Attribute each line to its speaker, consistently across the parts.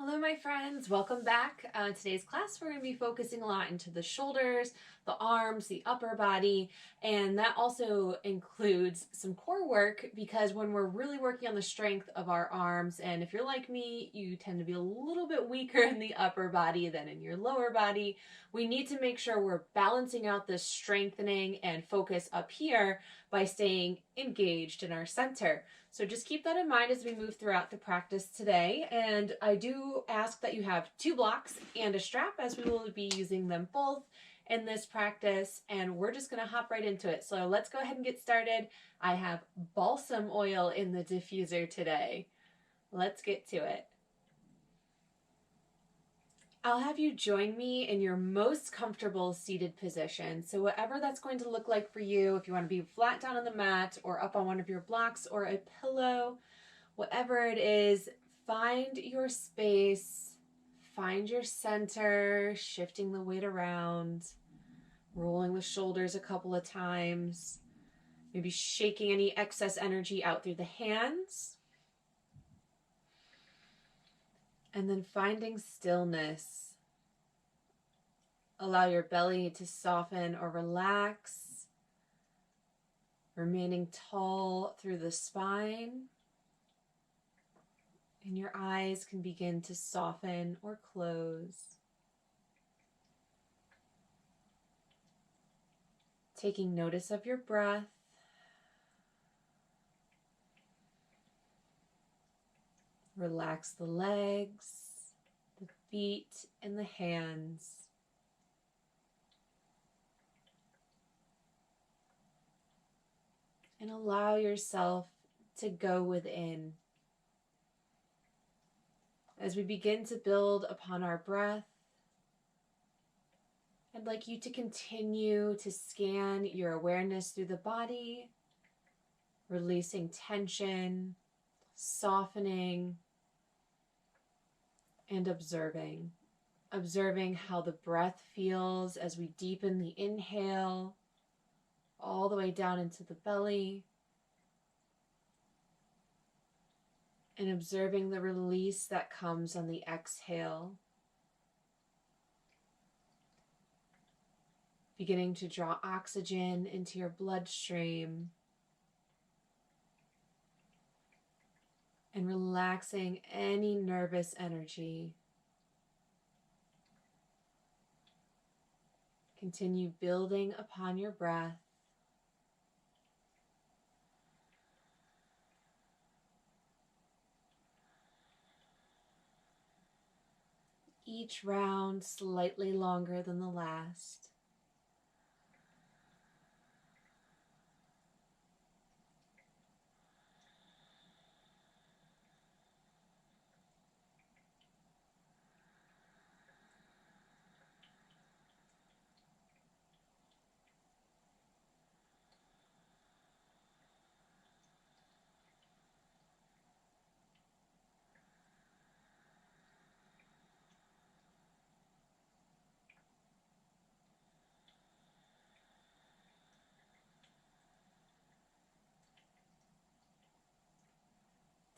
Speaker 1: Hello, my friends. Welcome back. Today's class, we're going to be focusing a lot into the shoulders, the arms, the upper body, and that also includes some core work because when we're really working on the strength of our arms, and if you're like me, you tend to be a little bit weaker in the upper body than in your lower body, we need to make sure we're balancing out this strengthening and focus up here by staying engaged in our center. So just keep that in mind as we move throughout the practice today. And I do ask that you have 2 blocks and a strap as we will be using them both in this practice. And we're just going to hop right into it. So let's go ahead and get started. I have balsam oil in the diffuser today. Let's get to it. I'll have you join me in your most comfortable seated position. So whatever that's going to look like for you, if you want to be flat down on the mat or up on one of your blocks or a pillow, whatever it is, find your space, find your center, shifting the weight around, rolling the shoulders a couple of times, maybe shaking any excess energy out through the hands. And then finding stillness. Allow your belly to soften or relax, remaining tall through the spine. And your eyes can begin to soften or close. Taking notice of your breath. Relax the legs, the feet, and the hands. And allow yourself to go within. As we begin to build upon our breath, I'd like you to continue to scan your awareness through the body, releasing tension, softening, and observing. Observing how the breath feels as we deepen the inhale all the way down into the belly, and observing the release that comes on the exhale. Beginning to draw oxygen into your bloodstream and relaxing any nervous energy. Continue building upon your breath. Each round slightly longer than the last.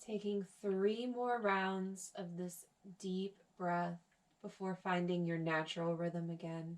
Speaker 1: Taking 3 more rounds of this deep breath before finding your natural rhythm again.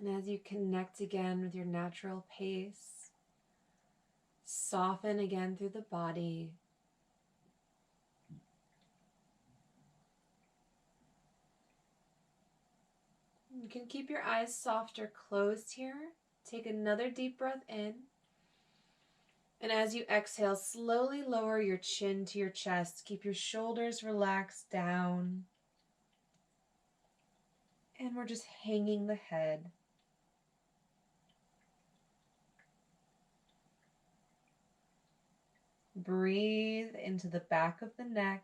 Speaker 1: And as you connect again with your natural pace, soften again through the body. You can keep your eyes soft or closed here. Take another deep breath in. And as you exhale, slowly lower your chin to your chest. Keep your shoulders relaxed down. And we're just hanging the head. Breathe into the back of the neck.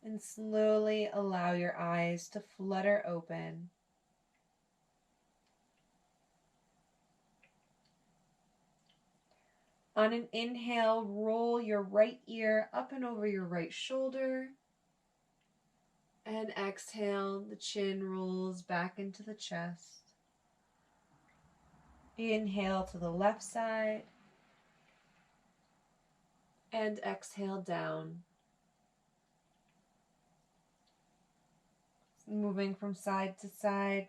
Speaker 1: And slowly allow your eyes to flutter open. On an inhale, roll your right ear up and over your right shoulder. And exhale, the chin rolls back into the chest. Inhale to the left side. And exhale down. Moving from side to side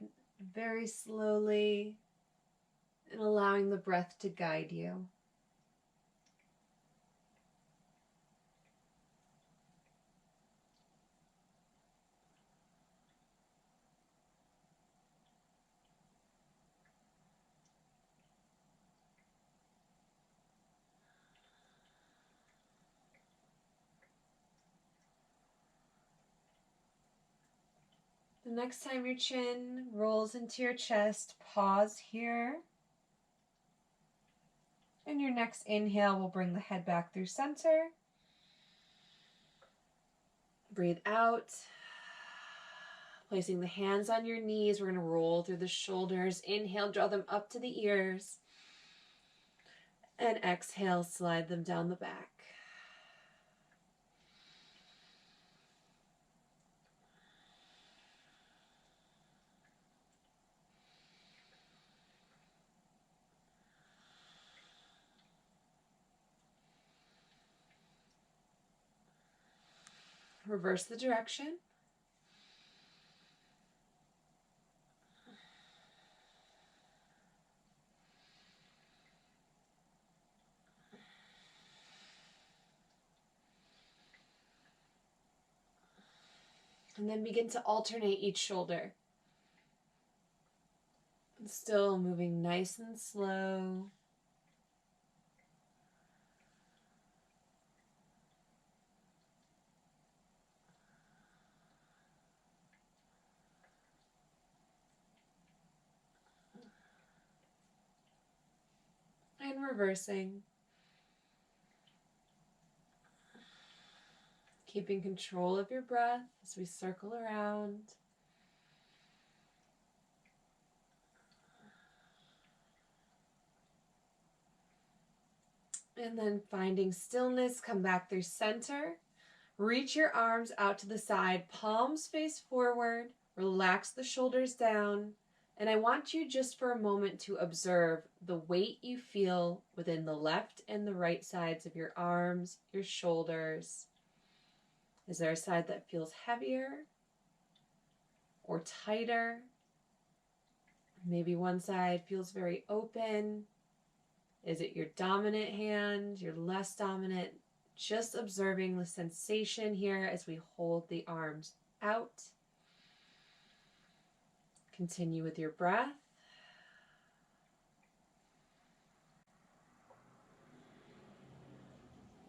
Speaker 1: very slowly and allowing the breath to guide you. The next time your chin rolls into your chest, pause here. And your next inhale will bring the head back through center. Breathe out. Placing the hands on your knees, we're going to roll through the shoulders. Inhale, draw them up to the ears. And exhale, slide them down the back. Reverse the direction. And then begin to alternate each shoulder. Still moving nice and slow. And reversing. Keeping control of your breath as we circle around. And then finding stillness, come back through center. Reach your arms out to the side, palms face forward, relax the shoulders down. And I want you just for a moment to observe the weight you feel within the left and the right sides of your arms, your shoulders. Is there a side that feels heavier or tighter? Maybe one side feels very open. Is it your dominant hand, your less dominant? Just observing the sensation here as we hold the arms out. Continue with your breath.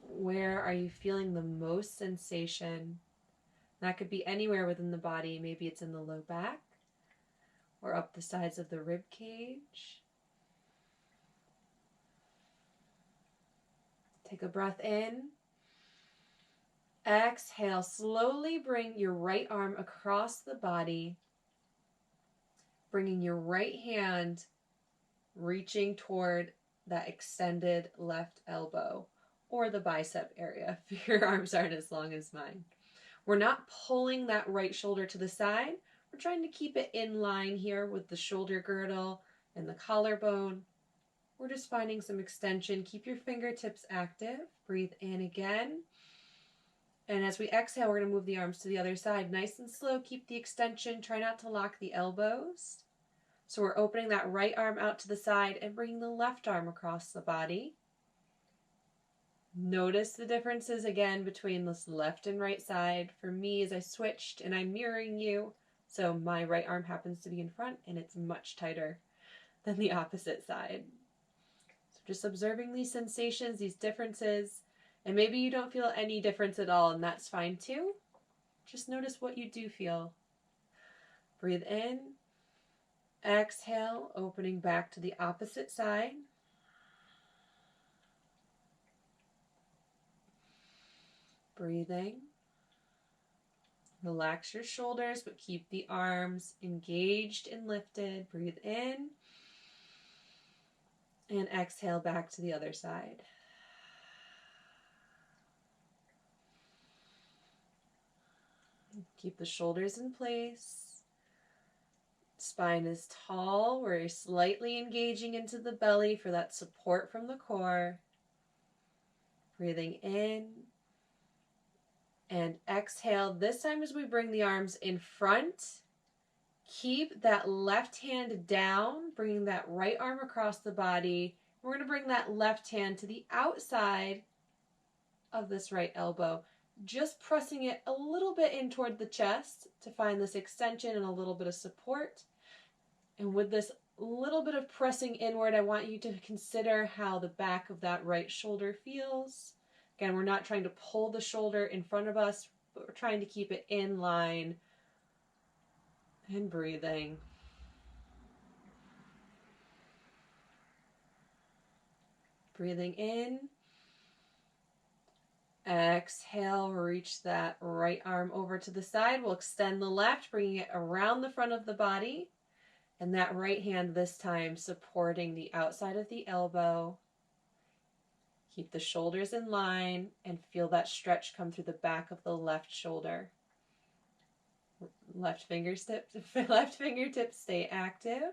Speaker 1: Where are you feeling the most sensation? That could be anywhere within the body. Maybe it's in the low back or up the sides of the rib cage. Take a breath in. Exhale, slowly bring your right arm across the body, bringing your right hand reaching toward that extended left elbow or the bicep area if your arms aren't as long as mine. We're not pulling that right shoulder to the side. We're trying to keep it in line here with the shoulder girdle and the collarbone. We're just finding some extension. Keep your fingertips active. Breathe in again. And as we exhale, we're going to move the arms to the other side. Nice and slow. Keep the extension. Try not to lock the elbows. So we're opening that right arm out to the side and bringing the left arm across the body. Notice the differences again between this left and right side. For me, as I switched and I'm mirroring you, so my right arm happens to be in front and it's much tighter than the opposite side. So just observing these sensations, these differences, and maybe you don't feel any difference at all, and that's fine too. Just notice what you do feel. Breathe in. Exhale, opening back to the opposite side. Breathing. Relax your shoulders, but keep the arms engaged and lifted. Breathe in. And exhale back to the other side. Keep the shoulders in place. Spine is tall. We're slightly engaging into the belly for that support from the core. Breathing in and exhale. This time as we bring the arms in front, keep that left hand down, bringing that right arm across the body. We're going to bring that left hand to the outside of this right elbow, just pressing it a little bit in toward the chest to find this extension and a little bit of support. And with this little bit of pressing inward, I want you to consider how the back of that right shoulder feels. Again, we're not trying to pull the shoulder in front of us, but we're trying to keep it in line. And breathing. Breathing in. Exhale, reach that right arm over to the side. We'll extend the left, bringing it around the front of the body. And that right hand this time supporting the outside of the elbow. Keep the shoulders in line and feel that stretch come through the back of the left shoulder. Left fingertips stay active.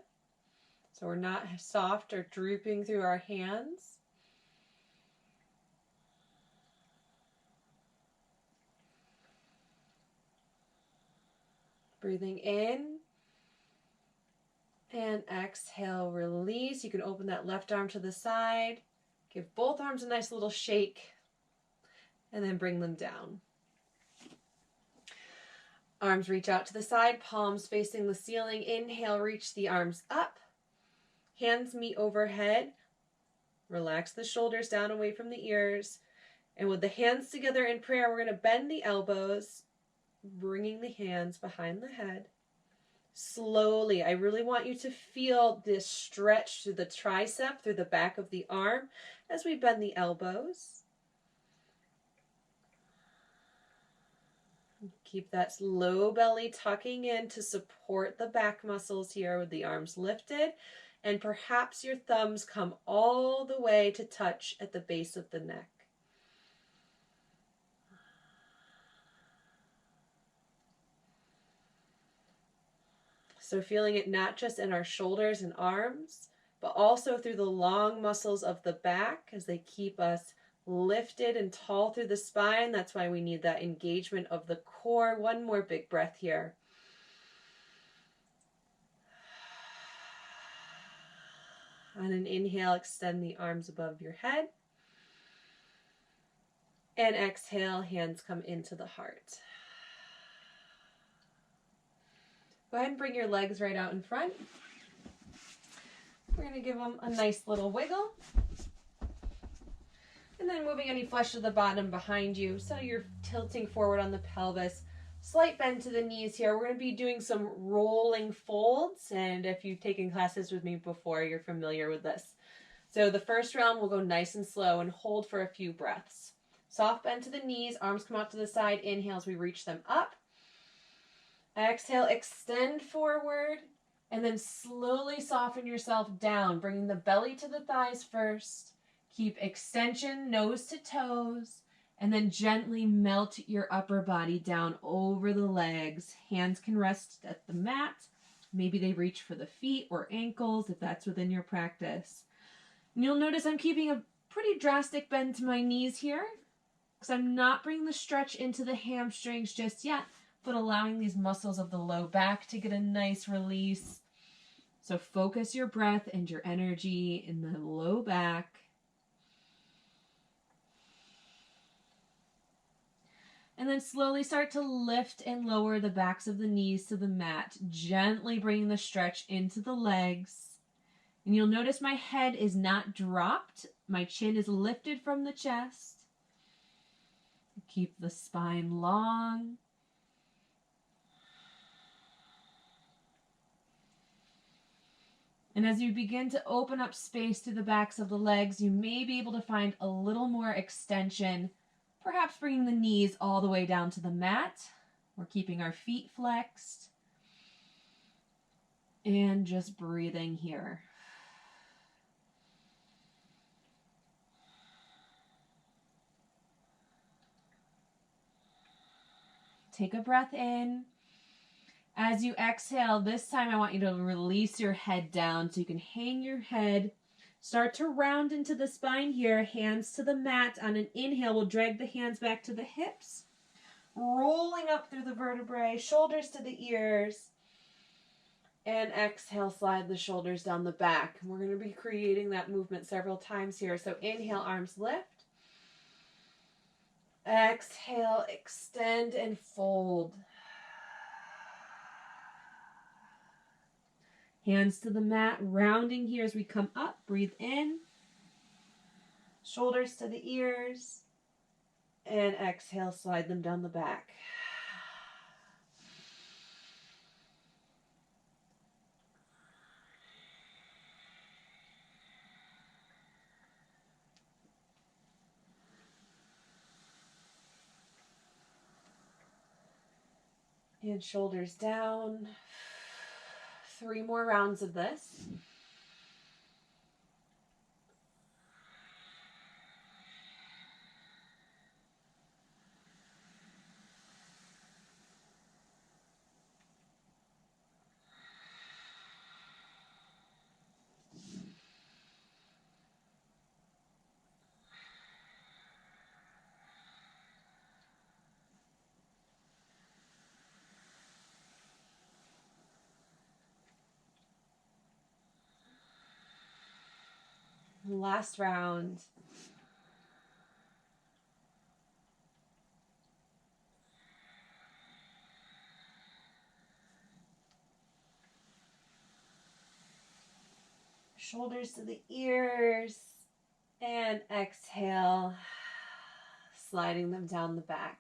Speaker 1: So we're not soft or drooping through our hands. Breathing in. And exhale, release. You can open that left arm to the side. Give both arms a nice little shake. And then bring them down. Arms reach out to the side, palms facing the ceiling. Inhale, reach the arms up. Hands meet overhead. Relax the shoulders down away from the ears. And with the hands together in prayer, we're going to bend the elbows, bringing the hands behind the head. Slowly, I really want you to feel this stretch through the tricep, through the back of the arm as we bend the elbows. Keep that low belly tucking in to support the back muscles here with the arms lifted. And perhaps your thumbs come all the way to touch at the base of the neck. So feeling it not just in our shoulders and arms, but also through the long muscles of the back as they keep us lifted and tall through the spine. That's why we need that engagement of the core. One more big breath here. On an inhale, extend the arms above your head. And exhale, hands come into the heart. Go ahead and bring your legs right out in front. We're going to give them a nice little wiggle. And then moving any flesh to the bottom behind you. So you're tilting forward on the pelvis. Slight bend to the knees here. We're going to be doing some rolling folds. And if you've taken classes with me before, you're familiar with this. So the first round, we'll go nice and slow and hold for a few breaths. Soft bend to the knees. Arms come out to the side. Inhale as we reach them up. Exhale, extend forward, and then slowly soften yourself down, bringing the belly to the thighs first. Keep extension, nose to toes, and then gently melt your upper body down over the legs. Hands can rest at the mat. Maybe they reach for the feet or ankles if that's within your practice. And you'll notice I'm keeping a pretty drastic bend to my knees here because I'm not bringing the stretch into the hamstrings just yet, but allowing these muscles of the low back to get a nice release. So focus your breath and your energy in the low back. And then slowly start to lift and lower the backs of the knees to the mat, gently bringing the stretch into the legs. And you'll notice my head is not dropped. My chin is lifted from the chest. Keep the spine long. And as you begin to open up space to the backs of the legs, you may be able to find a little more extension, Perhaps bringing the knees all the way down to the mat. We're keeping our feet flexed. And just breathing here. Take a breath in. As you exhale, this time I want you to release your head down so you can hang your head. Start to round into the spine here. Hands to the mat. On an inhale, we'll drag the hands back to the hips. Rolling up through the vertebrae, shoulders to the ears. And exhale, slide the shoulders down the back. We're going to be creating that movement several times here. So inhale, arms lift. Exhale, extend and fold. Hands to the mat, rounding here as we come up. Breathe in. Shoulders to the ears. And exhale, slide them down the back. And shoulders down. 3 more rounds of this. Last round. Shoulders to the ears. And exhale, sliding them down the back.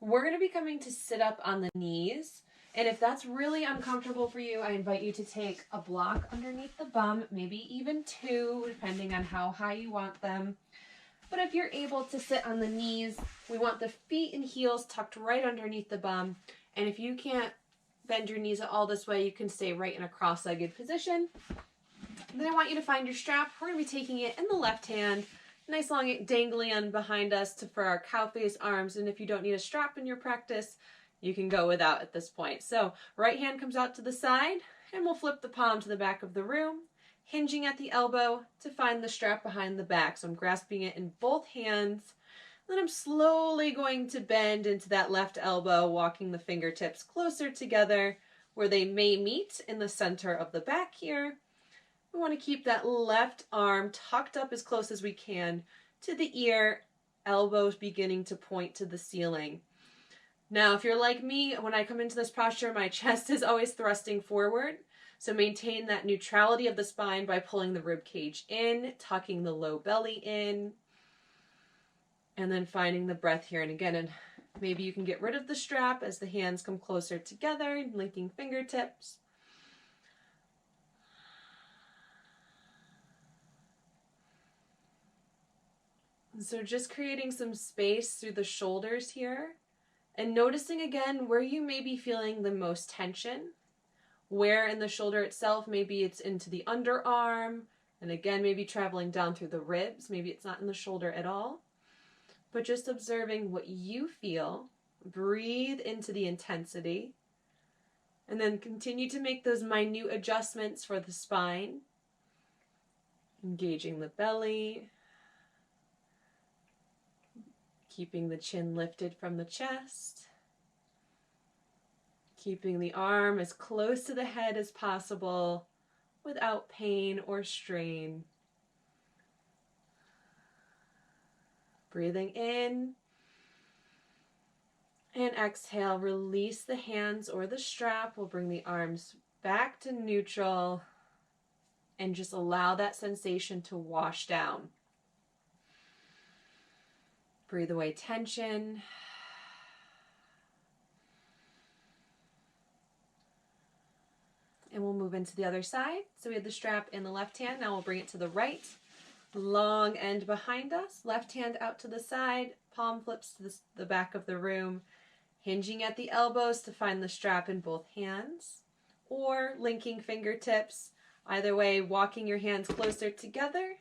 Speaker 1: We're going to be coming to sit up on the knees. And if that's really uncomfortable for you, I invite you to take a block underneath the bum, maybe even 2, depending on how high you want them. But if you're able to sit on the knees, we want the feet and heels tucked right underneath the bum. And if you can't bend your knees at all this way, you can stay right in a cross-legged position. And then I want you to find your strap. We're going to be taking it in the left hand, nice long dangly on behind us for our cow face arms. And if you don't need a strap in your practice, you can go without at this point. So right hand comes out to the side, and we'll flip the palm to the back of the room, hinging at the elbow to find the strap behind the back. So I'm grasping it in both hands. Then I'm slowly going to bend into that left elbow, walking the fingertips closer together where they may meet in the center of the back here. We want to keep that left arm tucked up as close as we can to the ear, elbows beginning to point to the ceiling. Now, if you're like me, when I come into this posture, my chest is always thrusting forward. So maintain that neutrality of the spine by pulling the rib cage in, tucking the low belly in, and then finding the breath here. And again, and maybe you can get rid of the strap as the hands come closer together, linking fingertips. So just creating some space through the shoulders here and noticing again where you may be feeling the most tension, where in the shoulder itself, maybe it's into the underarm, and again, maybe traveling down through the ribs, maybe it's not in the shoulder at all, but just observing what you feel, breathe into the intensity, and then continue to make those minute adjustments for the spine, engaging the belly, keeping the chin lifted from the chest, keeping the arm as close to the head as possible without pain or strain. Breathing in and exhale, release the hands or the strap. We'll bring the arms back to neutral and just allow that sensation to wash down. Breathe away tension. And we'll move into the other side. So we have the strap in the left hand. Now we'll bring it to the right. Long end behind us, left hand out to the side, palm flips to the back of the room, hinging at the elbows to find the strap in both hands, or linking fingertips. Either way, walking your hands closer together,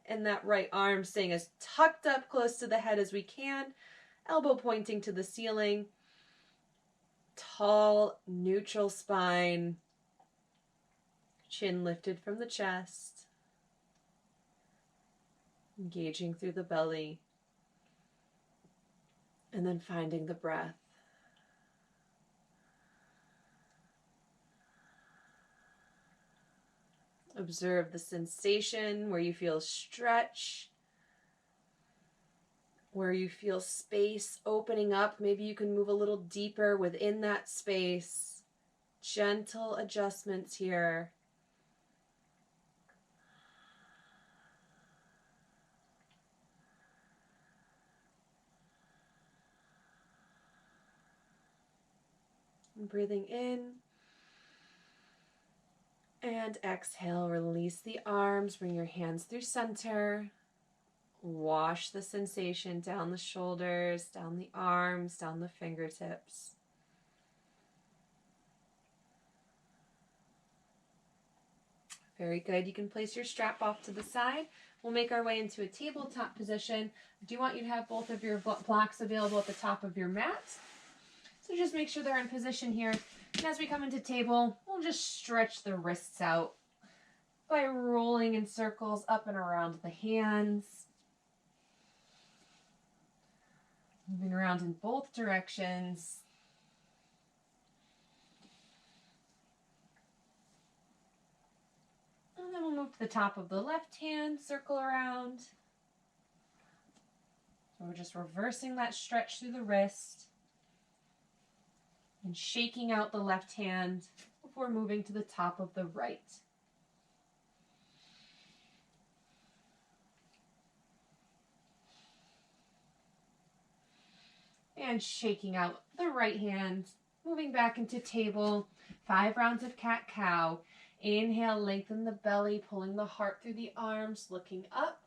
Speaker 1: and that right arm staying as tucked up close to the head as we can, elbow pointing to the ceiling. Tall, neutral spine, chin lifted from the chest, engaging through the belly, and then finding the breath. Observe the sensation where you feel stretch, where you feel space opening up. Maybe you can move a little deeper within that space. Gentle adjustments here. And breathing in. And exhale, release the arms, bring your hands through center. Wash the sensation down the shoulders, down the arms, down the fingertips. Very good. You can place your strap off to the side. We'll make our way into a tabletop position. I do want you to have both of your blocks available at the top of your mat. So just make sure they're in position here. And as we come into table, we'll just stretch the wrists out by rolling in circles up and around the hands. Moving around in both directions. And then we'll move to the top of the left hand, circle around. So we're just reversing that stretch through the wrist and shaking out the left hand before moving to the top of the right. And shaking out the right hand, moving back into table. 5 rounds of cat-cow. Inhale, lengthen the belly, pulling the heart through the arms, looking up.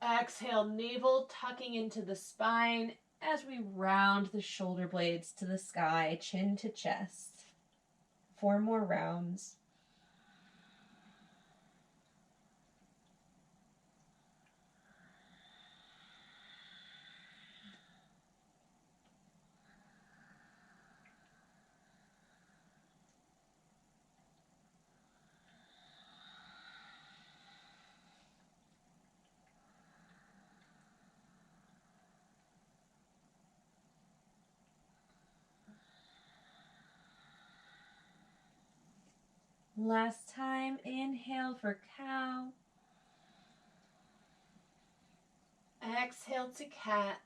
Speaker 1: Exhale, navel tucking into the spine as we round the shoulder blades to the sky, chin to chest. 4 more rounds. Last time, inhale for cow. Exhale to cat.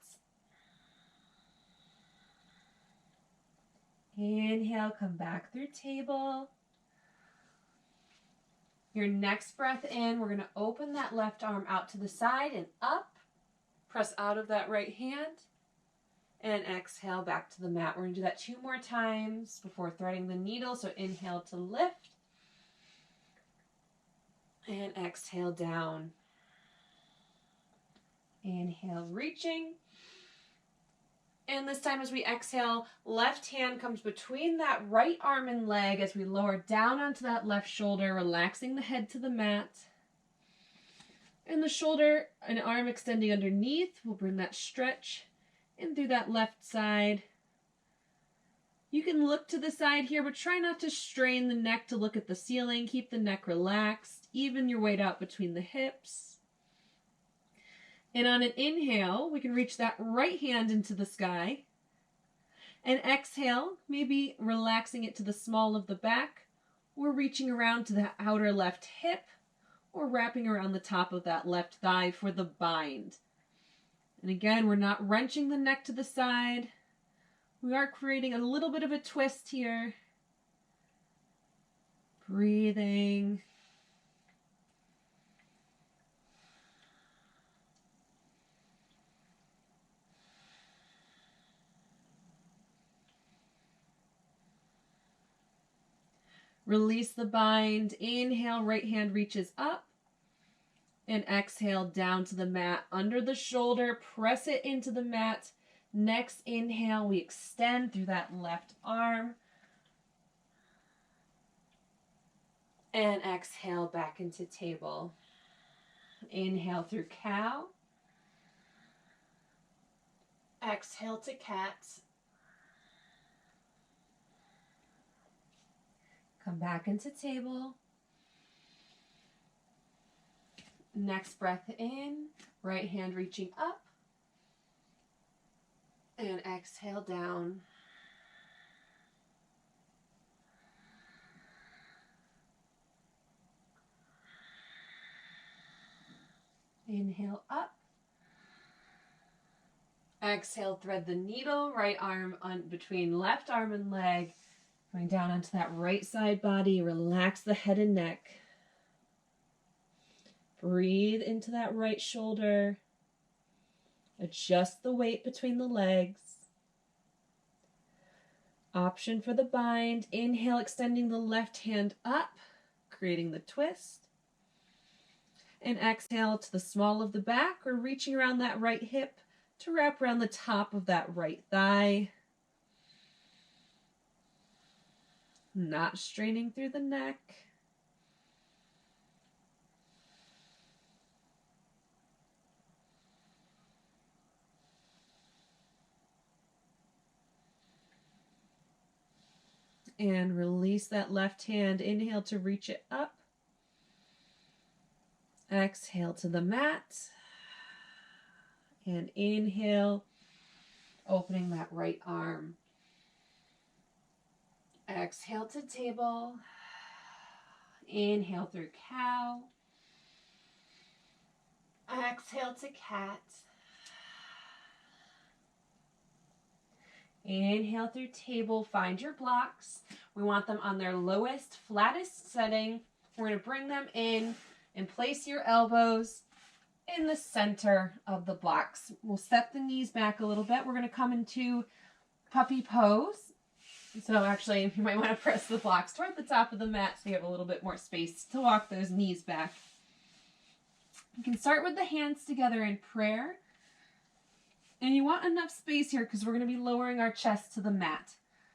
Speaker 1: Inhale, come back through table. Your next breath in, we're going to open that left arm out to the side and up. Press out of that right hand. And exhale back to the mat. We're going to do that 2 more times before threading the needle. So inhale to lift. And exhale down. Inhale, reaching. And this time as we exhale, left hand comes between that right arm and leg as we lower down onto that left shoulder, relaxing the head to the mat. And the shoulder and arm extending underneath. We'll bring that stretch in through that left side. You can look to the side here, but try not to strain the neck to look at the ceiling. Keep the neck relaxed. Even your weight out between the hips. And on an inhale, we can reach that right hand into the sky. And exhale, maybe relaxing it to the small of the back, or reaching around to the outer left hip, or wrapping around the top of that left thigh for the bind. And again, we're not wrenching the neck to the side. We are creating a little bit of a twist here. Breathing. Release the bind. Inhale, right hand reaches up. And exhale down to the mat, under the shoulder, press it into the mat. Next inhale, we extend through that left arm. And exhale back into table. Inhale through cow. Exhale to cat. Come back into table. Next breath in, right hand reaching up. And exhale down. Inhale up. Exhale, thread the needle, right arm on between left arm and leg. Going down onto that right side body. Relax the head and neck. Breathe into that right shoulder. Adjust the weight between the legs. Option for the bind. Inhale, extending the left hand up, creating the twist. And exhale to the small of the back or reaching around that right hip to wrap around the top of that right thigh. Not straining through the neck. And release that left hand. Inhale to reach it up. Exhale to the mat. And inhale, opening that right arm. Exhale to table. Inhale through cow. Exhale to cat. Inhale through table. Find your blocks. We want them on their lowest, flattest setting. We're going to bring them in and place your elbows in the center of the blocks. We'll step the knees back a little bit. We're going to come into puppy pose. So actually, you might want to press the blocks toward the top of the mat so you have a little bit more space to walk those knees back. You can start with the hands together in prayer. And you want enough space here because we're going to be lowering our chest to the mat.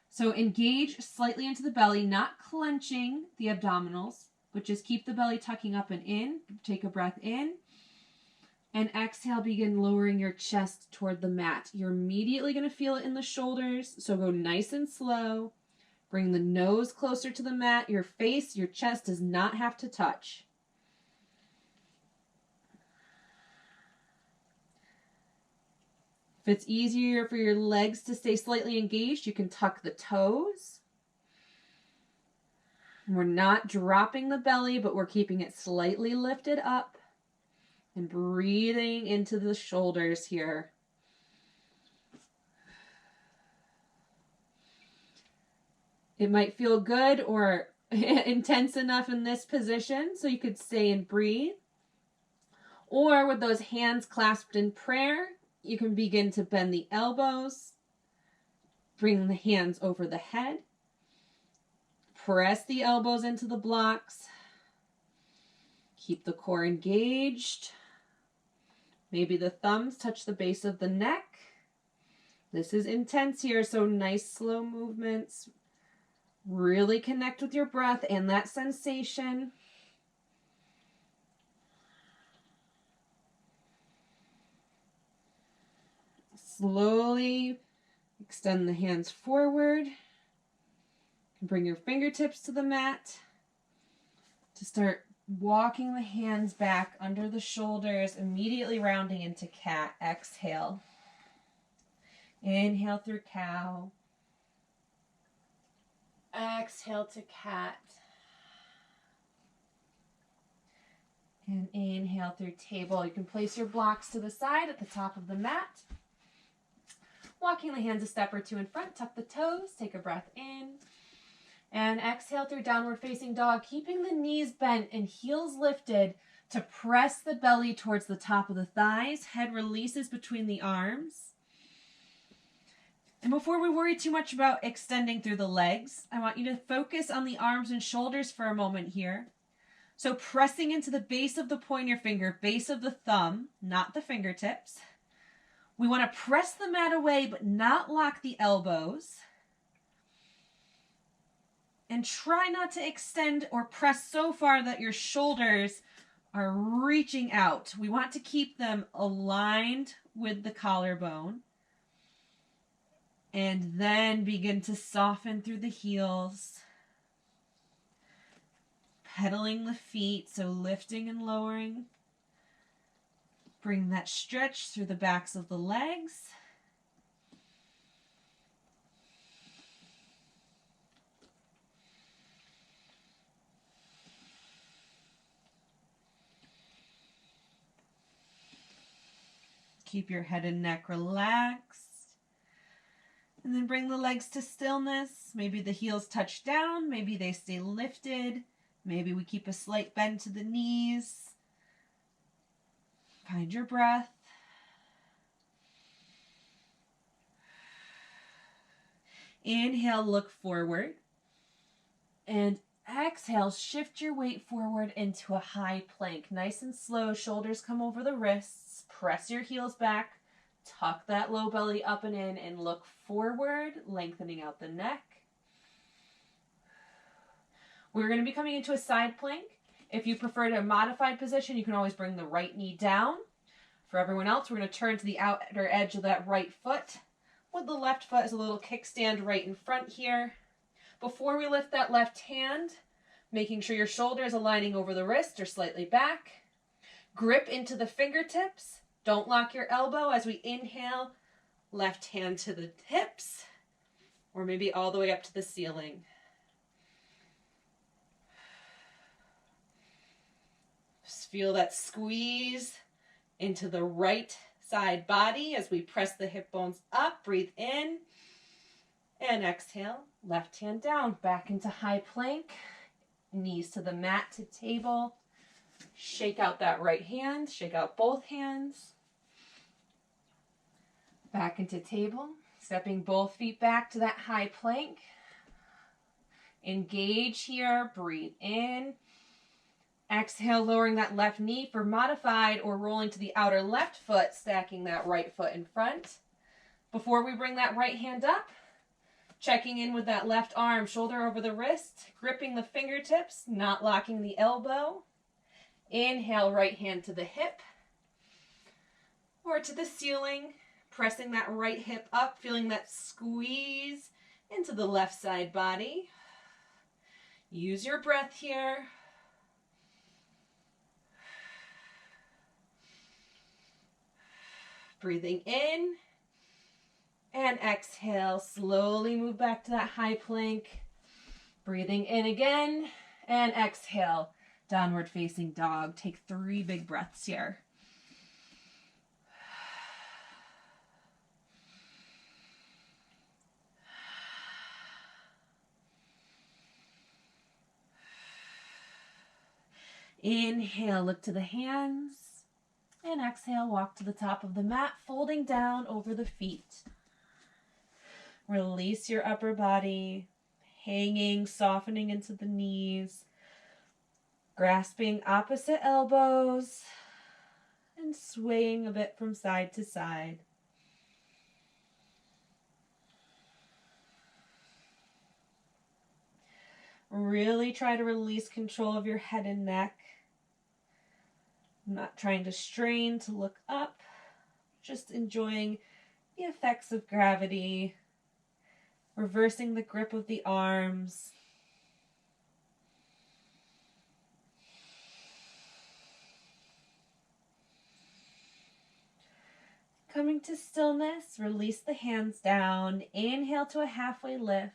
Speaker 1: So engage slightly into the belly, not clenching the abdominals, but just keep the belly tucking up and in. Take a breath in. And exhale, begin lowering your chest toward the mat. You're immediately going to feel it in the shoulders, so go nice and slow. Bring the nose closer to the mat. Your face, your chest does not have to touch. If it's easier for your legs to stay slightly engaged, you can tuck the toes. We're not dropping the belly, but we're keeping it slightly lifted up. And breathing into the shoulders here. It might feel good or intense enough in this position so you could stay and breathe. Or with those hands clasped in prayer, you can begin to bend the elbows. Bring the hands over the head. Press the elbows into the blocks. Keep the core engaged. Maybe the thumbs touch the base of the neck. This is intense here, so nice slow movements. Really connect with your breath and that sensation. Slowly extend the hands forward. Bring your fingertips to the mat to start walking the hands back under the shoulders, immediately rounding into cat. Exhale. Inhale through cow. Exhale to cat. And inhale through table. You can place your blocks to the side at the top of the mat. Walking the hands a step or two in front. Tuck the toes. Take a breath in. And exhale through downward facing dog, keeping the knees bent and heels lifted to press the belly towards the top of the thighs. Head releases between the arms. And before we worry too much about extending through the legs, I want you to focus on the arms and shoulders for a moment here. So pressing into the base of the pointer finger, base of the thumb, not the fingertips. We want to press the mat away, but not lock the elbows. And try not to extend or press so far that your shoulders are reaching out. We want to keep them aligned with the collarbone. And then begin to soften through the heels. Pedaling the feet, so lifting and lowering. Bring that stretch through the backs of the legs. Keep your head and neck relaxed. And then bring the legs to stillness. Maybe the heels touch down. Maybe they stay lifted. Maybe we keep a slight bend to the knees. Find your breath. Inhale, look forward. And exhale, shift your weight forward into a high plank. Nice and slow, shoulders come over the wrists. Press your heels back. Tuck that low belly up and in and look forward, lengthening out the neck. We're going to be coming into a side plank. If you prefer a modified position, you can always bring the right knee down. For everyone else, we're going to turn to the outer edge of that right foot. With the left foot as a little kickstand right in front here. Before we lift that left hand, making sure your shoulder is aligning over the wrist or slightly back. Grip into the fingertips. Don't lock your elbow as we inhale. Left hand to the hips, or maybe all the way up to the ceiling. Just feel that squeeze into the right side body as we press the hip bones up. Breathe in and exhale. Left hand down, back into high plank. Knees to the mat to table. Shake out that right hand. Shake out both hands. Back into table. Stepping both feet back to that high plank. Engage here. Breathe in. Exhale, lowering that left knee for modified or rolling to the outer left foot, stacking that right foot in front. Before we bring that right hand up, checking in with that left arm, shoulder over the wrist, gripping the fingertips, not locking the elbow. Inhale, right hand to the hip or to the ceiling, pressing that right hip up, feeling that squeeze into the left side body. Use your breath here. Breathing in and exhale. Slowly move back to that high plank. Breathing in again and exhale. Downward facing dog. Take 3 big breaths here. Inhale, look to the hands. And exhale, walk to the top of the mat, folding down over the feet. Release your upper body, hanging, softening into the knees, grasping opposite elbows, and swaying a bit from side to side. Really try to release control of your head and neck. Not trying to strain to look up, just enjoying the effects of gravity, reversing the grip of the arms. Coming to stillness, release the hands down. Inhale to a halfway lift.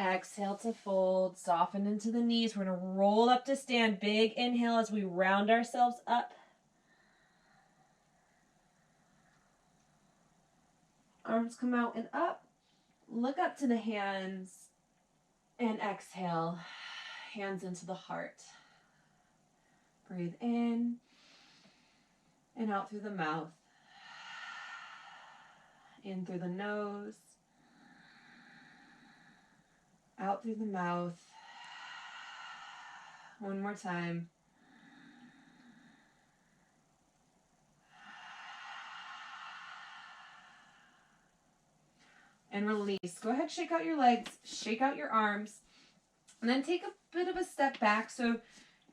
Speaker 1: Exhale to fold, soften into the knees. We're going to roll up to stand. Big inhale as we round ourselves up. Arms come out and up. Look up to the hands and exhale. Hands into the heart. Breathe in and out through the mouth. In through the nose. Out through the mouth. One more time. And release. Go ahead, shake out your legs, shake out your arms, and then take a bit of a step back. So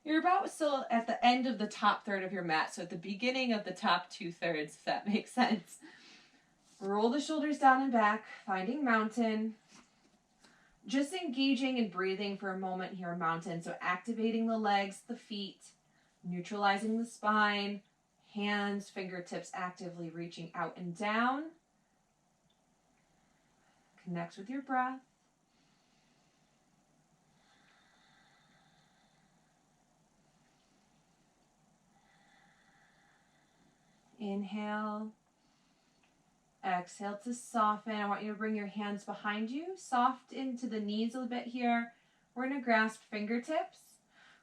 Speaker 1: you're about still at the end of the top third of your mat. So at the beginning of the top 2/3, if that makes sense. Roll the shoulders down and back, finding mountain. Just engaging and breathing for a moment here, mountain. So activating the legs, the feet, neutralizing the spine, hands, fingertips actively reaching out and down. Connect with your breath. Inhale. Exhale to soften. I want you to bring your hands behind you, soft into the knees a little bit here. We're going to grasp fingertips.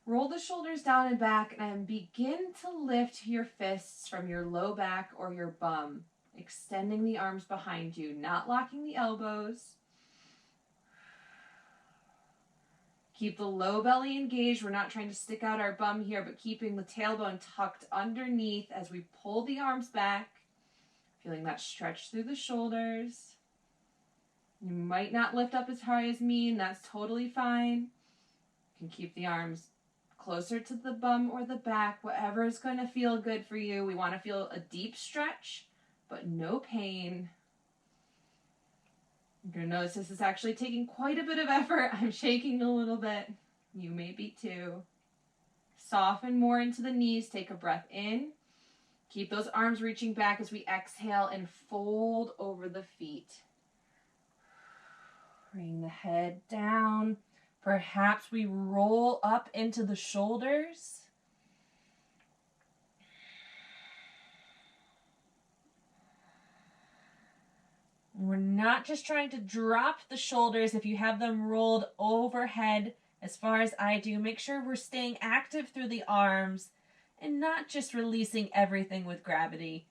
Speaker 1: Roll the shoulders down and back and begin to lift your fists from your low back or your bum, extending the arms behind you, not locking the elbows. Keep the low belly engaged. We're not trying to stick out our bum here, but keeping the tailbone tucked underneath as we pull the arms back. Feeling that stretch through the shoulders. You might not lift up as high as me, and that's totally fine. You can keep the arms closer to the bum or the back, whatever is going to feel good for you. We want to feel a deep stretch, but no pain. You're going to notice this is actually taking quite a bit of effort. I'm shaking a little bit. You may be too. Soften more into the knees. Take a breath in. Keep those arms reaching back as we exhale and fold over the feet. Bring the head down. Perhaps we roll up into the shoulders. We're not just trying to drop the shoulders. If you have them rolled overhead, as far as I do, make sure we're staying active through the arms and not just releasing everything with gravity.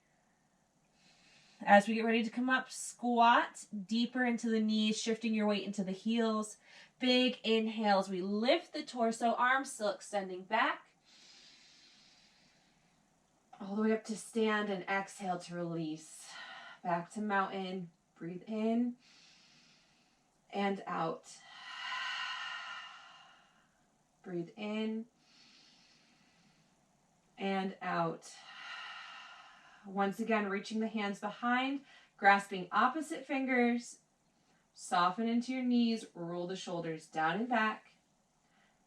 Speaker 1: As we get ready to come up, squat deeper into the knees, shifting your weight into the heels. Big inhales. We lift the torso, arms still extending back. All the way up to stand, and exhale to release. Back to mountain. Breathe in and out. Breathe in and out. Once again, reaching the hands behind, grasping opposite fingers. Soften into your knees, roll the shoulders down and back,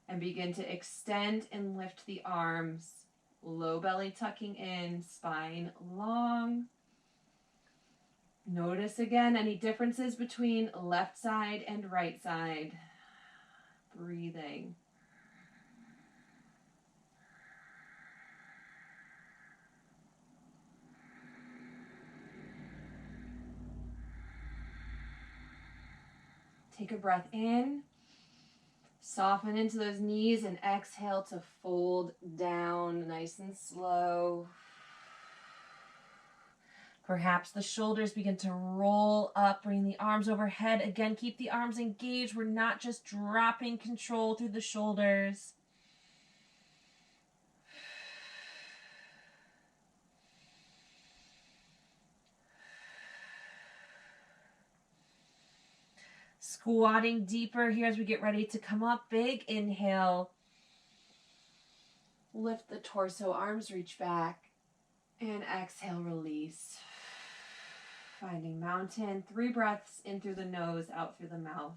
Speaker 1: and begin to extend and lift the arms. Low belly tucking in, spine long. Notice again any differences between left side and right side. Breathing. Take a breath in, soften into those knees, and exhale to fold down nice and slow. Perhaps the shoulders begin to roll up, bring the arms overhead. Again, keep the arms engaged. We're not just dropping control through the shoulders. Squatting deeper here as we get ready to come up. Big inhale. Lift the torso, arms reach back. And exhale, release. Finding mountain. 3 breaths in through the nose, out through the mouth.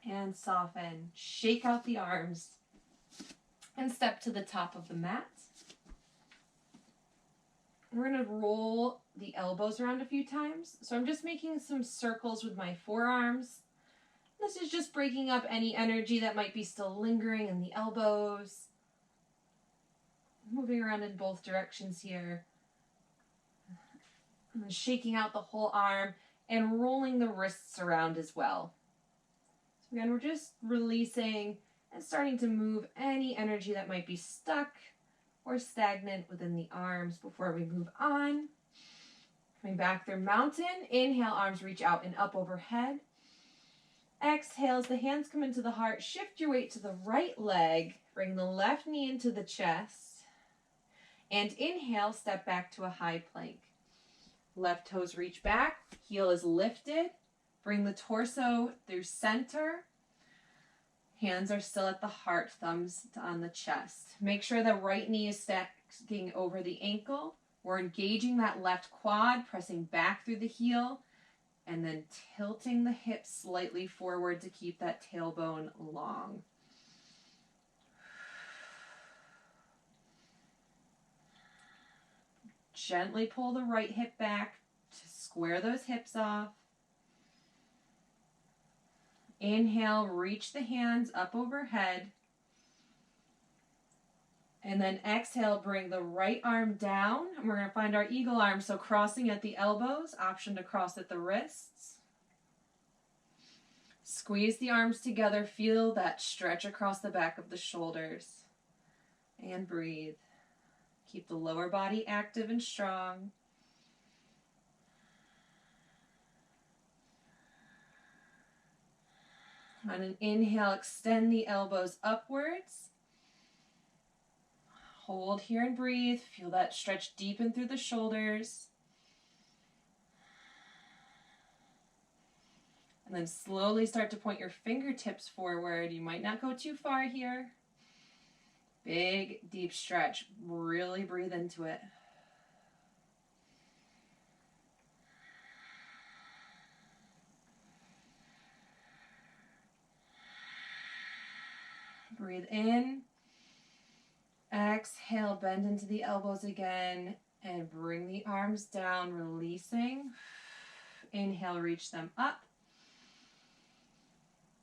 Speaker 1: And soften. Shake out the arms. And step to the top of the mat. We're going to roll the elbows around a few times. So I'm just making some circles with my forearms. This is just breaking up any energy that might be still lingering in the elbows. Moving around in both directions here. And shaking out the whole arm. and rolling the wrists around as well. So again, we're just releasing and starting to move any energy that might be stuck or stagnant within the arms before we move on. Coming back through mountain. Inhale, arms reach out and up overhead. Exhale, as the hands come into the heart, shift your weight to the right leg. Bring the left knee into the chest. And inhale, step back to a high plank. Left toes reach back, heel is lifted. Bring the torso through center. Hands are still at the heart, thumbs on the chest. Make sure the right knee is stacking over the ankle. We're engaging that left quad, pressing back through the heel, and then tilting the hips slightly forward to keep that tailbone long. Gently pull the right hip back to square those hips off. Inhale, reach the hands up overhead. And then exhale, bring the right arm down. And we're going to find our eagle arm. So crossing at the elbows, option to cross at the wrists. Squeeze the arms together. Feel that stretch across the back of the shoulders. And breathe. Keep the lower body active and strong. On an inhale, extend the elbows upwards. Hold here and breathe. Feel that stretch deepen through the shoulders. And then slowly start to point your fingertips forward. You might not go too far here. Big, deep stretch. Really breathe into it. Breathe in. Exhale, bend into the elbows again and bring the arms down, releasing. Inhale, reach them up.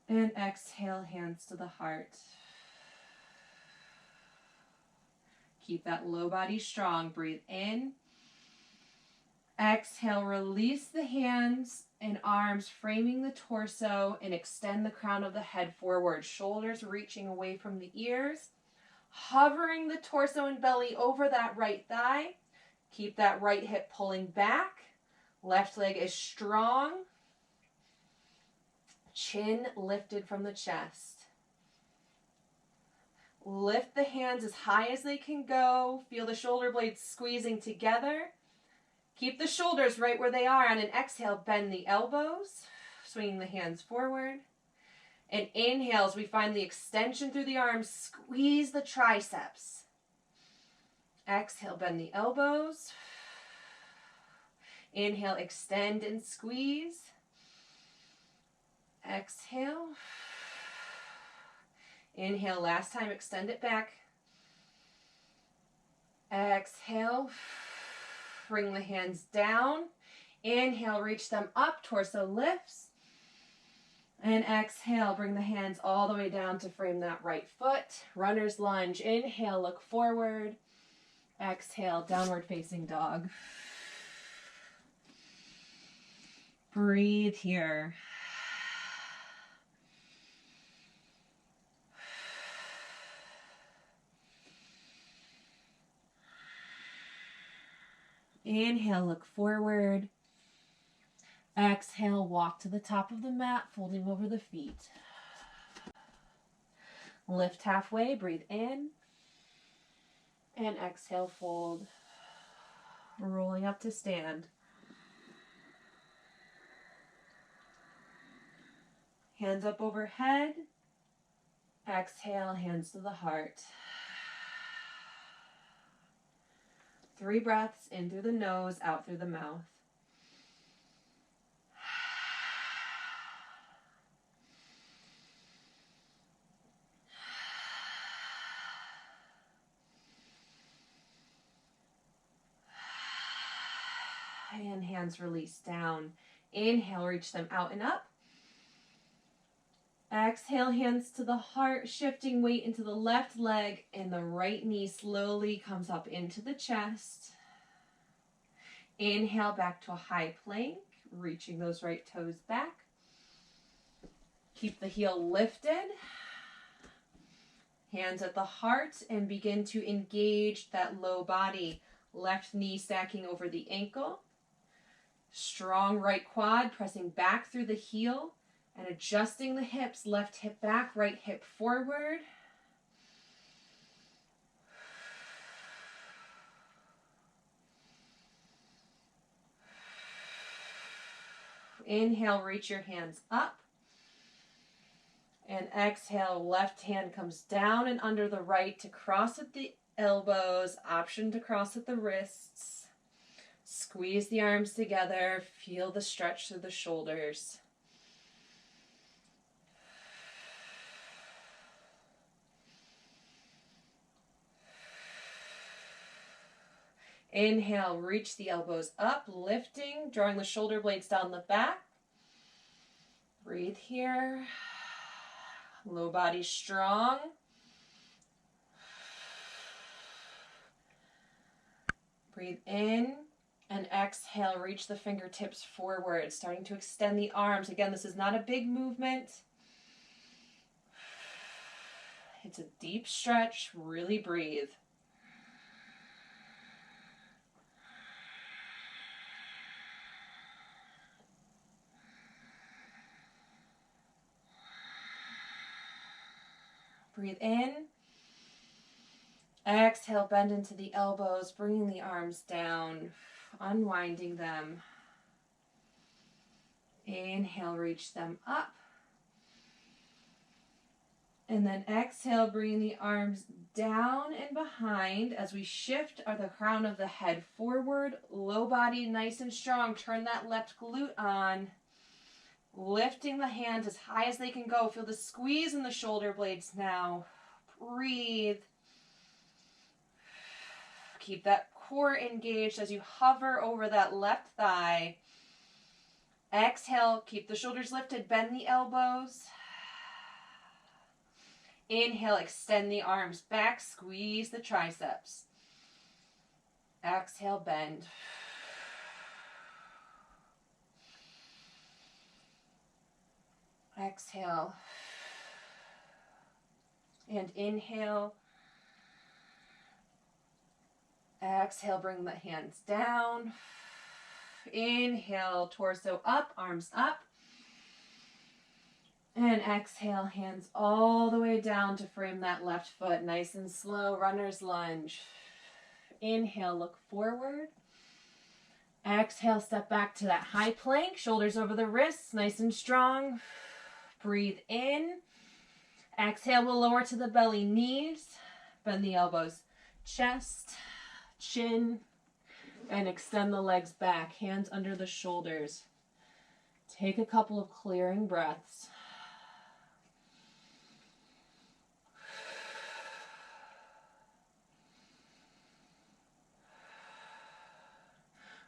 Speaker 1: And exhale, hands to the heart. Keep that low body strong. Breathe in. Exhale, release the hands and arms, framing the torso, and extend the crown of the head forward. Shoulders reaching away from the ears. Hovering the torso and belly over that right thigh. Keep that right hip pulling back. Left leg is strong. Chin lifted from the chest. Lift the hands as high as they can go. Feel the shoulder blades squeezing together. Keep the shoulders right where they are. On an exhale, bend the elbows, swinging the hands forward. And inhale, as we find the extension through the arms, squeeze the triceps. Exhale, bend the elbows. Inhale, extend and squeeze. Exhale. Inhale, last time, extend it back. Exhale. Bring the hands down. Inhale, reach them up, torso lifts. And exhale, bring the hands all the way down to frame that right foot. Runner's lunge. Inhale, look forward. Exhale, downward facing dog. Breathe here. Inhale, look forward. Exhale, walk to the top of the mat, folding over the feet. Lift halfway, breathe in. And exhale, fold. Rolling up to stand. Hands up overhead. Exhale, hands to the heart. 3 breaths in through the nose, out through the mouth. And hands release down. Inhale, reach them out and up. Exhale, hands to the heart, shifting weight into the left leg, and the right knee slowly comes up into the chest. Inhale, back to a high plank. reaching those right toes back. Keep the heel lifted. Hands at the heart and begin to engage that low body. Left knee stacking over the ankle. Strong right quad pressing back through the heel and adjusting the hips. Left hip back, right hip forward. Inhale, reach your hands up. And exhale, left hand comes down and under the right to cross at the elbows, option to cross at the wrists. Squeeze the arms together, feel the stretch through the shoulders. Inhale, reach the elbows up, lifting, drawing the shoulder blades down the back. Breathe here. Low body strong. Breathe in and exhale, reach the fingertips forward, starting to extend the arms. Again, this is not a big movement. It's a deep stretch, really breathe. Breathe in. Exhale, bend into the elbows, bringing the arms down, unwinding them. Inhale, reach them up. And then exhale, bringing the arms down and behind as we shift the crown of the head forward. Low body, nice and strong. Turn that left glute on. Lifting the hands as high as they can go. Feel the squeeze in the shoulder blades now. Breathe. Keep that core engaged as you hover over that left thigh. Exhale, keep the shoulders lifted, bend the elbows. Inhale, extend the arms back, squeeze the triceps. Exhale, bend. Exhale. And inhale. Exhale, bring the hands down. Inhale, torso up, arms up. And exhale, hands all the way down to frame that left foot. Nice and slow, runner's lunge. Inhale, look forward. Exhale, step back to that high plank, shoulders over the wrists, nice and strong. Breathe in. Exhale, we'll lower to the belly, knees. Bend the elbows, chest, chin, and extend the legs back, hands under the shoulders. Take a couple of clearing breaths.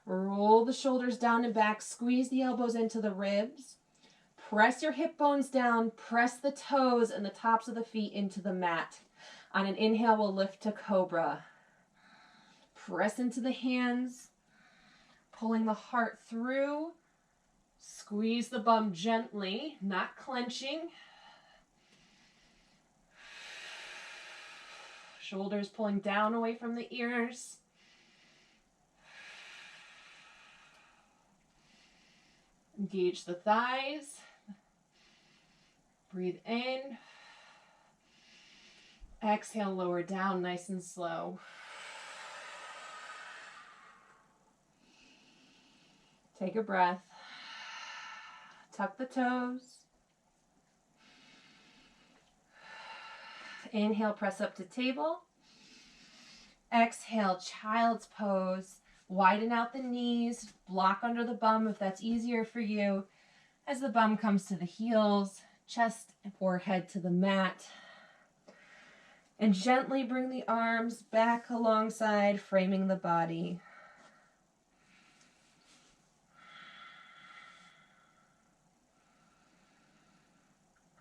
Speaker 1: Roll the shoulders down and back, squeeze the elbows into the ribs. Press your hip bones down, press the toes and the tops of the feet into the mat. On an inhale, we'll lift to cobra. Press into the hands, pulling the heart through. Squeeze the bum gently, not clenching. Shoulders pulling down away from the ears. Engage the thighs. Breathe in. Exhale, lower down, nice and slow. Take a breath. Tuck the toes. Inhale, press up to table. Exhale, child's pose. Widen out the knees. Block under the bum if that's easier for you. As the bum comes to the heels, chest and forehead to the mat. And gently bring the arms back alongside, framing the body.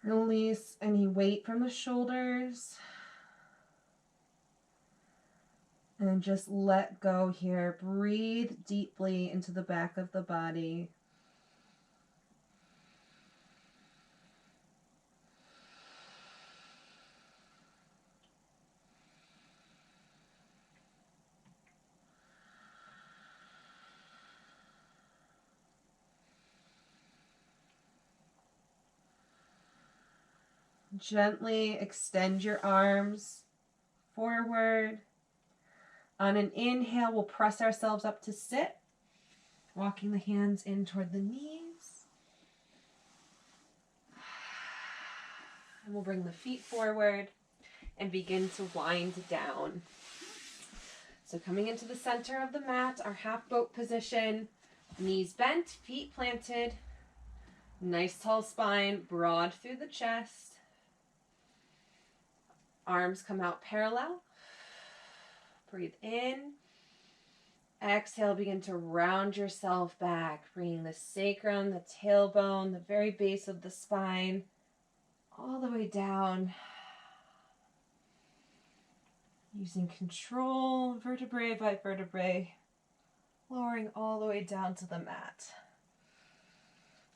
Speaker 1: Release any weight from the shoulders. And just let go here. Breathe deeply into the back of the body. Gently extend your arms forward. On an inhale, we'll press ourselves up to sit, walking the hands in toward the knees. And we'll bring the feet forward and begin to wind down. So coming into the center of the mat, our half boat position, knees bent, feet planted, nice tall spine, broad through the chest. Arms come out parallel. Breathe in. Exhale, begin to round yourself back, bringing the sacrum, the tailbone, the very base of the spine, all the way down. Using control, vertebrae by vertebrae, lowering all the way down to the mat.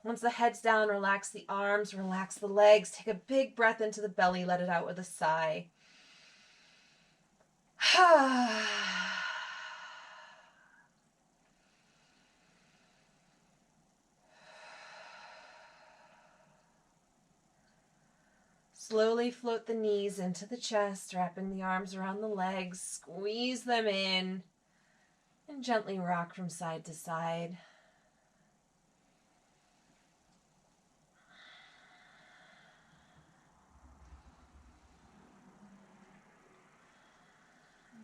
Speaker 1: Once the head's down, relax the arms, relax the legs. Take a big breath into the belly, let it out with a sigh. Slowly float the knees into the chest, wrapping the arms around the legs. Squeeze them in and gently rock from side to side.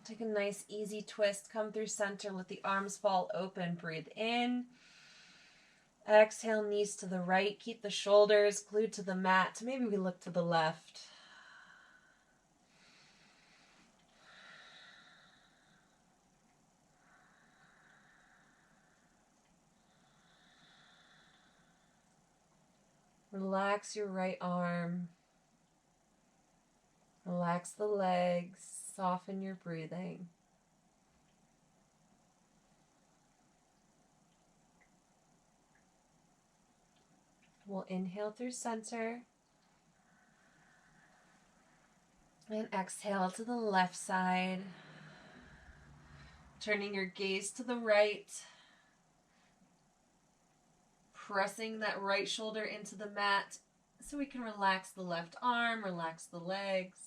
Speaker 1: Take a nice easy twist, come through center, let the arms fall open, breathe in. Exhale, knees to the right, keep the shoulders glued to the mat. Maybe we look to the left. Relax your right arm. Relax the legs. Soften your breathing. We'll inhale through center. And exhale to the left side. Turning your gaze to the right. Pressing that right shoulder into the mat so we can relax the left arm, relax the legs.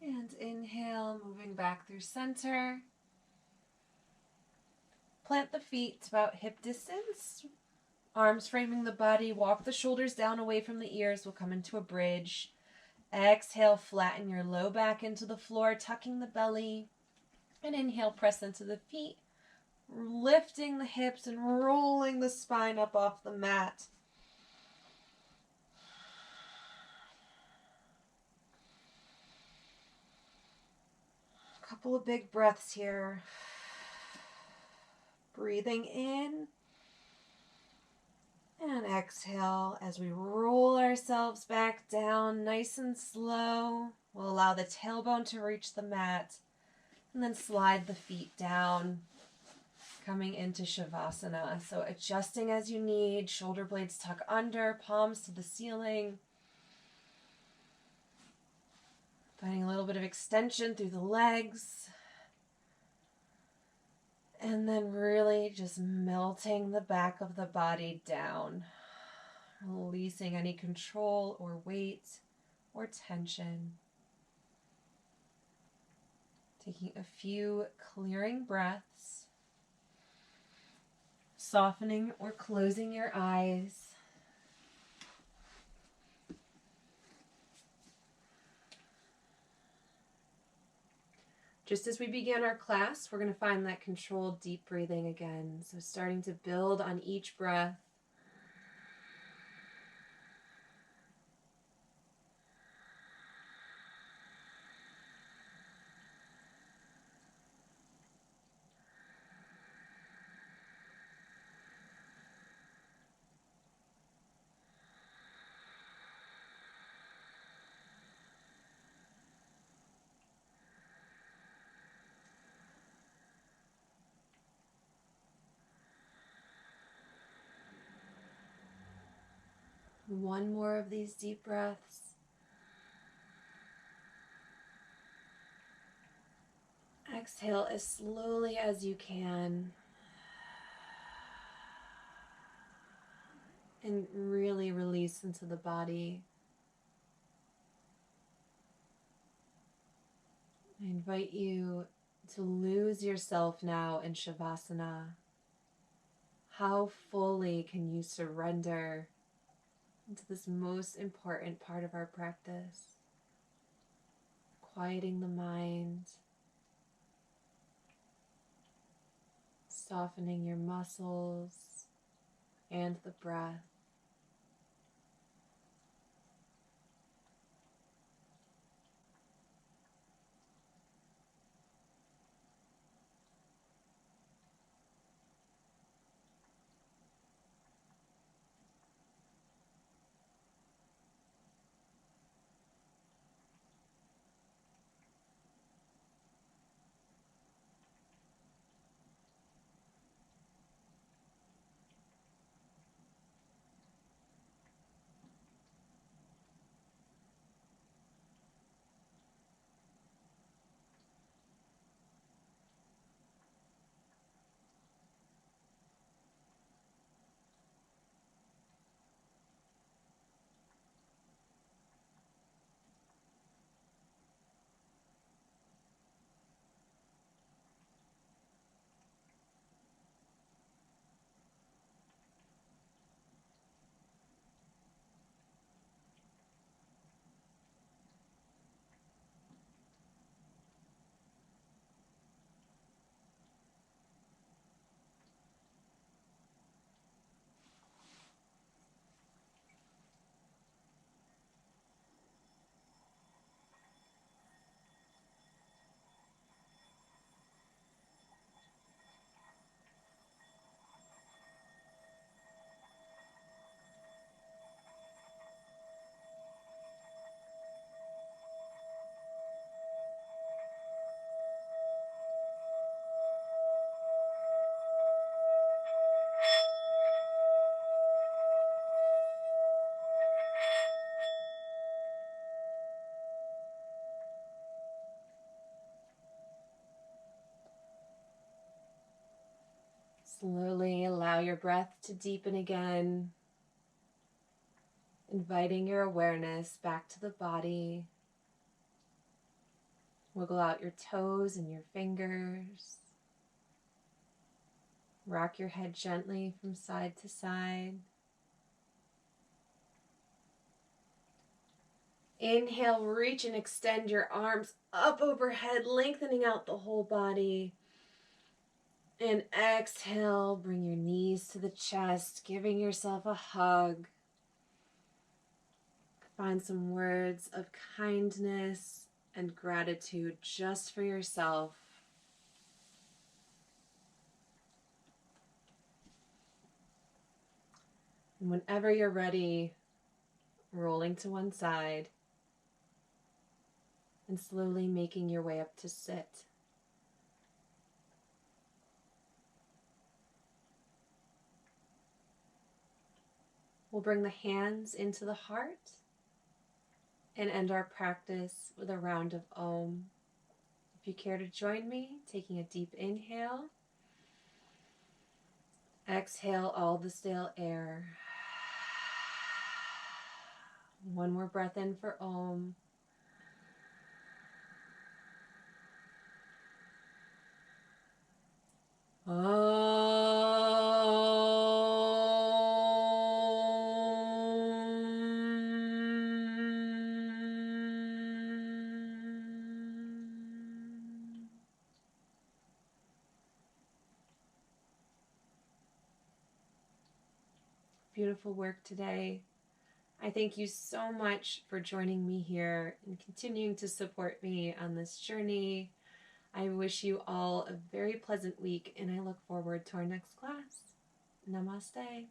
Speaker 1: And inhale, moving back through center. Plant the feet about hip distance. Arms framing the body. Walk the shoulders down away from the ears. We'll come into a bridge. Exhale, flatten your low back into the floor, tucking the belly. And inhale, press into the feet. Lifting the hips and rolling the spine up off the mat. Couple of big breaths here. Breathing in and exhale as we roll ourselves back down nice and slow. We'll allow the tailbone to reach the mat and then slide the feet down, coming into Shavasana. So adjusting as you need, shoulder blades tuck under, palms to the ceiling. Finding a little bit of extension through the legs. And then really just melting the back of the body down. Releasing any control or weight or tension. Taking a few clearing breaths. Softening or closing your eyes. Just as we began our class, we're going to find that controlled deep breathing again. So starting to build on each breath. One more of these deep breaths. Exhale as slowly as you can. And really release into the body. I invite you to lose yourself now in Shavasana. How fully can you surrender into this most important part of our practice? Quieting the mind, softening your muscles and the breath. Slowly allow your breath to deepen again, inviting your awareness back to the body. Wiggle out your toes and your fingers. Rock your head gently from side to side. Inhale, reach and extend your arms up overhead, lengthening out the whole body. And exhale, bring your knees to the chest, giving yourself a hug. Find some words of kindness and gratitude just for yourself. And whenever you're ready, rolling to one side and slowly making your way up to sit. We'll bring the hands into the heart and end our practice with a round of Om. If you care to join me, taking a deep inhale. Exhale all the stale air. One more breath in for Om. Beautiful work today. I thank you so much for joining me here and continuing to support me on this journey. I wish you all a very pleasant week, and I look forward to our next class. Namaste.